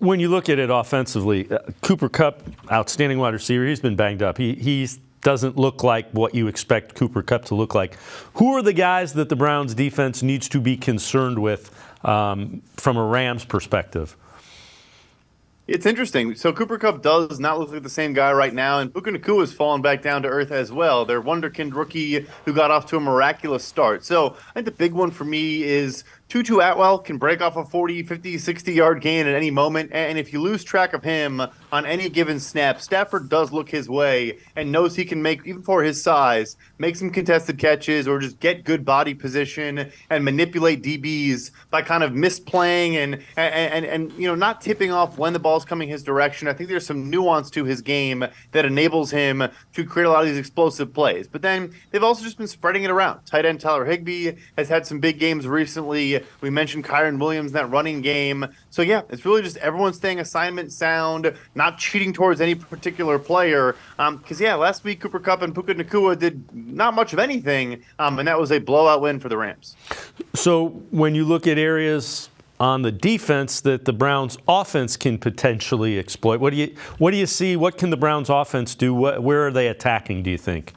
When you look at it offensively, Cooper Kupp, outstanding wide receiver, he's been banged up. He doesn't look like what you expect Cooper Kupp to look like. Who are the guys that the Browns defense needs to be concerned with from a Rams perspective? It's interesting. So Cooper Kupp does not look like the same guy right now, and Bacon and Brad has fallen back down to earth as well. Their wonderkind rookie who got off to a miraculous start. So I think the big one for me is Tutu Atwell can break off a 40, 50, 60-yard gain at any moment, and if you lose track of him on any given snap, Stafford does look his way and knows he can make, even for his size, make some contested catches or just get good body position and manipulate DBs by kind of misplaying and not tipping off when the ball's coming his direction. I think there's some nuance to his game that enables him to create a lot of these explosive plays. But then they've also just been spreading it around. Tight end Tyler Higbee has had some big games recently. We mentioned Kyron Williams in that running game. So, yeah, it's really just everyone staying assignment sound, not cheating towards any particular player. Because, last week Cooper Kupp and Puka Nacua did not much of anything, and that was a blowout win for the Rams. So when you look at areas on the defense that the Browns offense can potentially exploit, what do you see? What can the Browns offense do? Where are they attacking, do you think?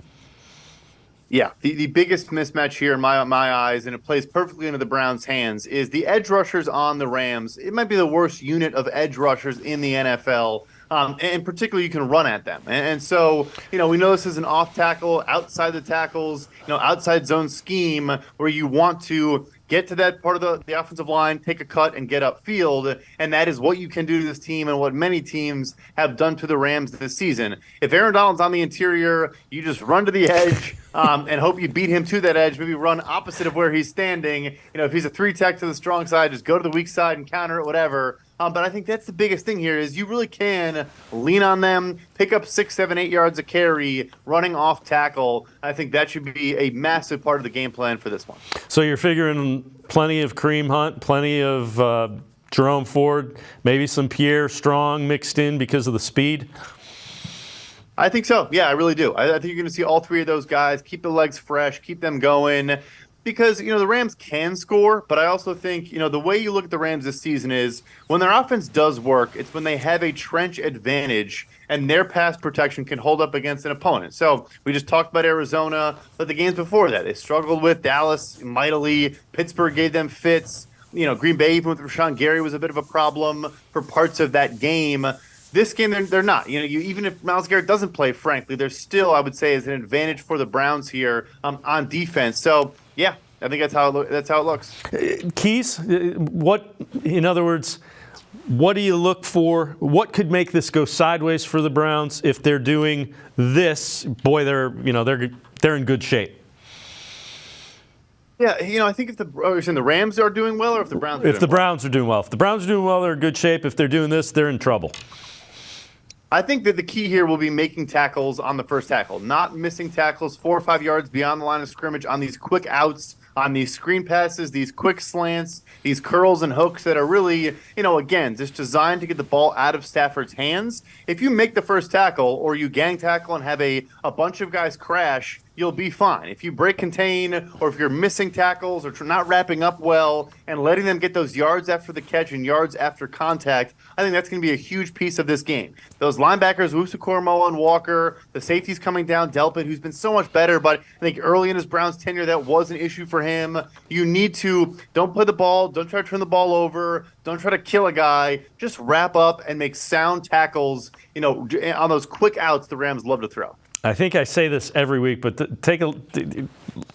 Yeah, the biggest mismatch here in my eyes, and it plays perfectly into the Browns' hands, is the edge rushers on the Rams. It might be the worst unit of edge rushers in the NFL. And particularly you can run at them. And so, we know this is an off tackle, outside the tackles, outside zone scheme where you want to get to that part of the offensive line, take a cut, and get upfield. And that is what you can do to this team and what many teams have done to the Rams this season. If Aaron Donald's on the interior, you just run to the edge and hope you beat him to that edge, maybe run opposite of where he's standing. If he's a 3-tech to the strong side, just go to the weak side and counter it, whatever. But I think that's the biggest thing here is you really can lean on them, pick up 6, 7, 8 yards a carry, running off tackle. I think that should be a massive part of the game plan for this one. So you're figuring plenty of Kareem Hunt, plenty of Jerome Ford, maybe some Pierre Strong mixed in because of the speed? I think so. Yeah, I really do. I think you're going to see all three of those guys, keep the legs fresh, keep them going. Because, the Rams can score, but I also think, the way you look at the Rams this season is when their offense does work, it's when they have a trench advantage and their pass protection can hold up against an opponent. So we just talked about Arizona, but the games before that, they struggled with Dallas mightily. Pittsburgh gave them fits. Green Bay, even with Rashawn Gary, was a bit of a problem for parts of that game. This game, they're not. Even if Myles Garrett doesn't play, frankly, there's still, I would say, is an advantage for the Browns here on defense. So, yeah, I think that's how it looks. Keys, in other words, what do you look for? What could make this go sideways for the Browns if they're doing this? Boy, they're in good shape. Yeah, I think if the Rams are doing well, or if the Browns are If the Browns are doing well. If the Browns are doing well, they're in good shape. If they're doing this, they're in trouble. I think that the key here will be making tackles on the first tackle, not missing tackles 4 or 5 yards beyond the line of scrimmage on these quick outs, on these screen passes, these quick slants, these curls and hooks that are really, again, just designed to get the ball out of Stafford's hands. If you make the first tackle or you gang tackle and have a bunch of guys crash, you'll be fine. If you break contain or if you're missing tackles or not wrapping up well and letting them get those yards after the catch and yards after contact, I think that's going to be a huge piece of this game. Those linebackers, Wusu-Koramoah and Walker, the safeties coming down, Delpit, who's been so much better, but I think early in his Browns tenure, that was an issue for him. You need to, don't play the ball, don't try to turn the ball over, don't try to kill a guy, just wrap up and make sound tackles, on those quick outs the Rams love to throw. I think I say this every week, but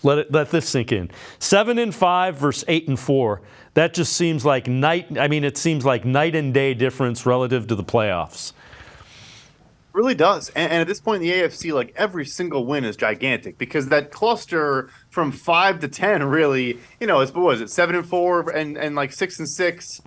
let this sink in. 7-5 versus 8-4. That just seems like it seems like night and day difference relative to the playoffs. It really does. And at this point in the AFC, every single win is gigantic because that cluster from 5 to 10 really, what was it, 7-4 and 6-6,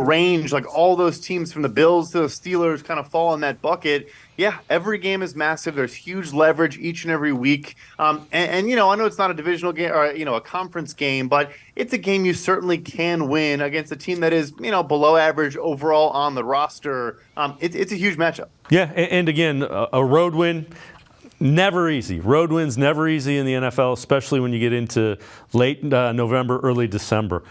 range, all those teams from the Bills to the Steelers kind of fall in that bucket. Yeah, every game is massive. There's huge leverage each and every week. I know it's not a divisional game or, a conference game, but it's a game you certainly can win against a team that is, below average overall on the roster. It's a huge matchup. Yeah, and again, a road win, never easy. Road wins never easy in the NFL, especially when you get into late November, early December.